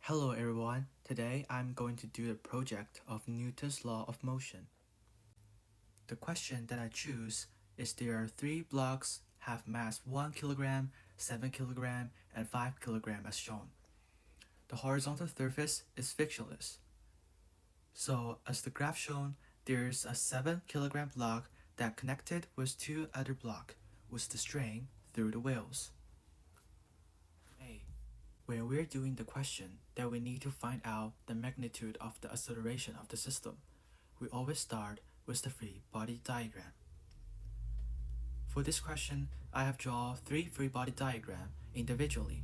Hello everyone, today I'm going to do a project of Newton's law of motion. The question that I choose is there are 3 blocks have mass 1 kilogram, 7 kilogram, and 5 kilogram as shown. The horizontal surface is frictionless. So as the graph shown, there's a 7 kilogram block that connected with 2 other blocks with the strain through the wheels. When we're doing the question that we need to find out the magnitude of the acceleration of the system, we always start with the free body diagram. For this question, I have drawn 3 free body diagrams individually.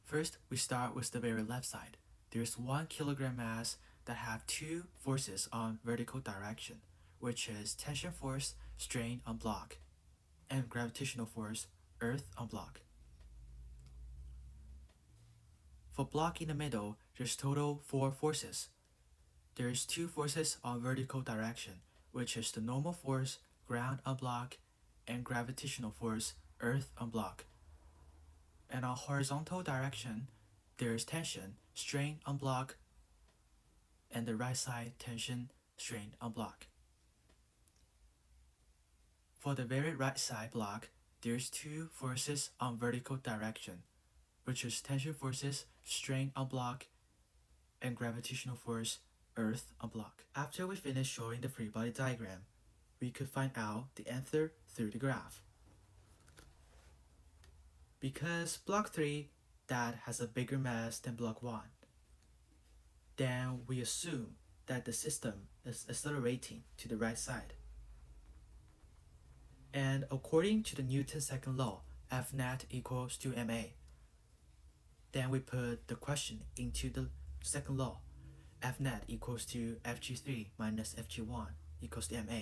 First, we start with the very left side. There's 1 kilogram mass that have 2 forces on vertical direction, which is tension force, strain on block, and gravitational force, earth on block. For block in the middle, there's total 4 forces. There's 2 forces on vertical direction, which is the normal force, ground on block, and gravitational force, earth on block. And on horizontal direction, there's tension, strain on block, and the right side tension, strain on block. For the very right side block, there's 2 forces on vertical direction, which is tension forces, strain on block, and gravitational force, earth on block. After we finish showing the free body diagram, we could find out the answer through the graph. Because block 3 that has a bigger mass than block 1, then we assume that the system is accelerating to the right side. And according to the Newton's second law, F net equals to ma. Then we put the question into the second law. F net equals to Fg3 minus Fg1 equals to ma,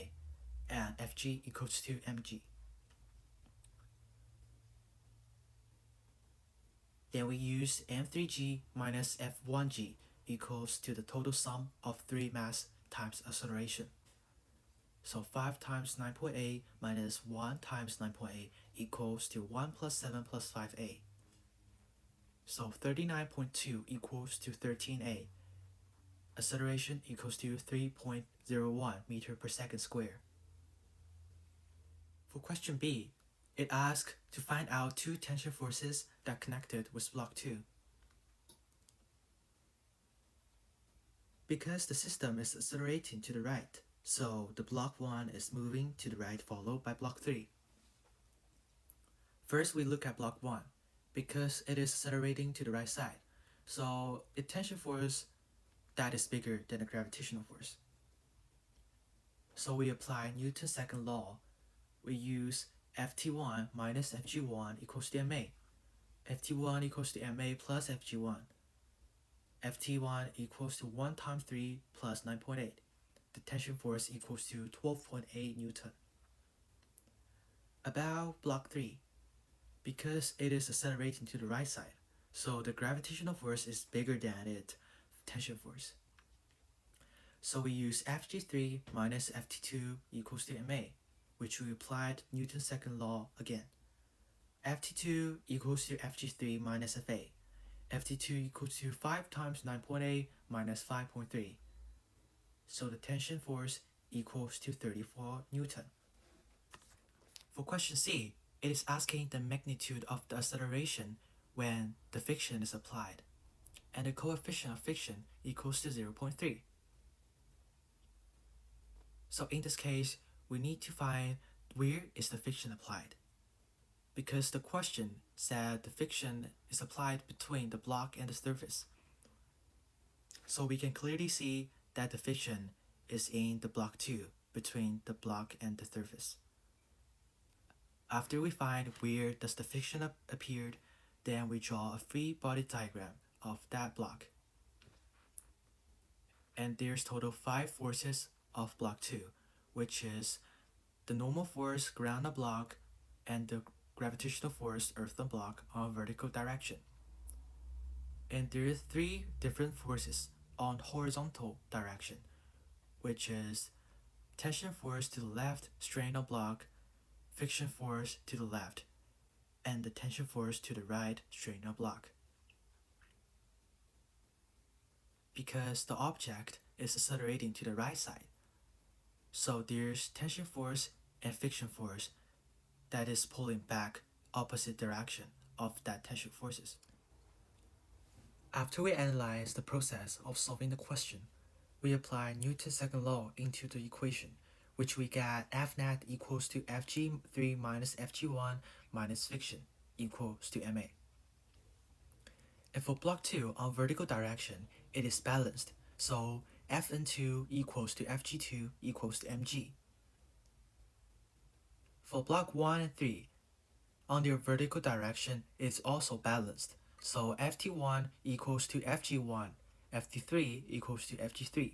and Fg equals to mg. Then we use m3g minus f1g equals to the total sum of 3 mass times acceleration. So 5 times 9.8 minus 1 times 9.8 equals to 1 plus 7 plus 5a. So 39.2 equals to 13a. Acceleration equals to 3.01 meter per second square. For question B, it asks to find out 2 tension forces that connected with block 2. Because the system is accelerating to the right, so the block 1 is moving to the right followed by block 3. First we look at block 1. Because it is accelerating to the right side, so a tension force that is bigger than the gravitational force. So we apply Newton's second law. We use Ft1 minus Fg1 equals to ma. Ft1 equals to ma plus Fg1. Ft1 equals to 1 times 3 plus 9.8. The tension force equals to 12.8 Newton. About block 3. Because it is accelerating to the right side, so the gravitational force is bigger than its tension force. So we use Fg3 minus Ft2 equals to ma, which we applied Newton's second law again. Ft2 equals to Fg3 minus Fa. Ft2 equals to 5 times 9.8 minus 5.3. So the tension force equals to 34 Newton. For question C, it is asking the magnitude of the acceleration when the friction is applied, and the coefficient of friction equals to 0.3. So in this case, we need to find where is the friction applied. Because the question said the friction is applied between the block and the surface. So we can clearly see that the friction is in the block 2, between the block and the surface. After we find where does the friction appeared, then we draw a free body diagram of that block. And there's total 5 forces of block 2, which is the normal force ground on block and the gravitational force earth on block on vertical direction. And there are 3 different forces on horizontal direction, which is tension force to the left, strain on block, friction force to the left, and the tension force to the right, strain on block. because the object is accelerating to the right side. So there's tension force and friction force that is pulling back opposite direction of that tension forces. After we analyze the process of solving the question, we apply Newton's second law into the equation, which we get F net equals to Fg3 minus Fg1 minus friction equals to ma. And for block 2 on vertical direction, it is balanced, so Fn2 equals to Fg2 equals to mg. For block 1 and 3, on their vertical direction, it is also balanced, so Ft1 equals to Fg1, Ft3 equals to Fg3.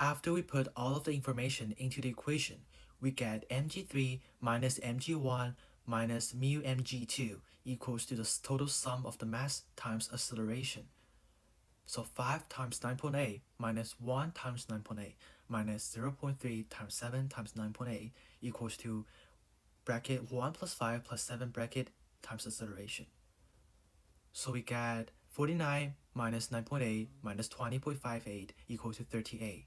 After we put all of the information into the equation, we get mg3 minus mg1 minus mu mg2 equals to the total sum of the mass times acceleration. So 5 times 9.8 minus 1 times 9.8 minus 0.3 times 7 times 9.8 equals to bracket 1 plus 5 plus 7 bracket times acceleration. So we get 49 minus 9.8 minus 20.58 equals to 38.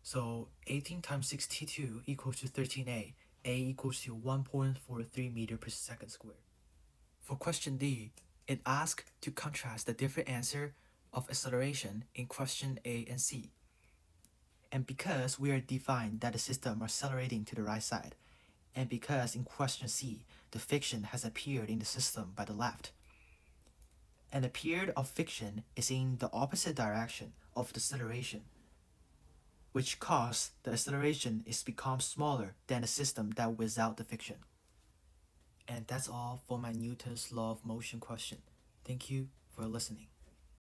So 18 times 62 equals to 13a. A equals to 1.43 meter per second squared. For question D, it asks to contrast the different answer of acceleration in question A and C. And because we are defined that the system are accelerating to the right side, and because in question C, the friction has appeared in the system by the left, and the period of friction is in the opposite direction of the acceleration, which causes the acceleration is become smaller than the system that without the friction. And that's all for my Newton's law of motion question. Thank you for listening.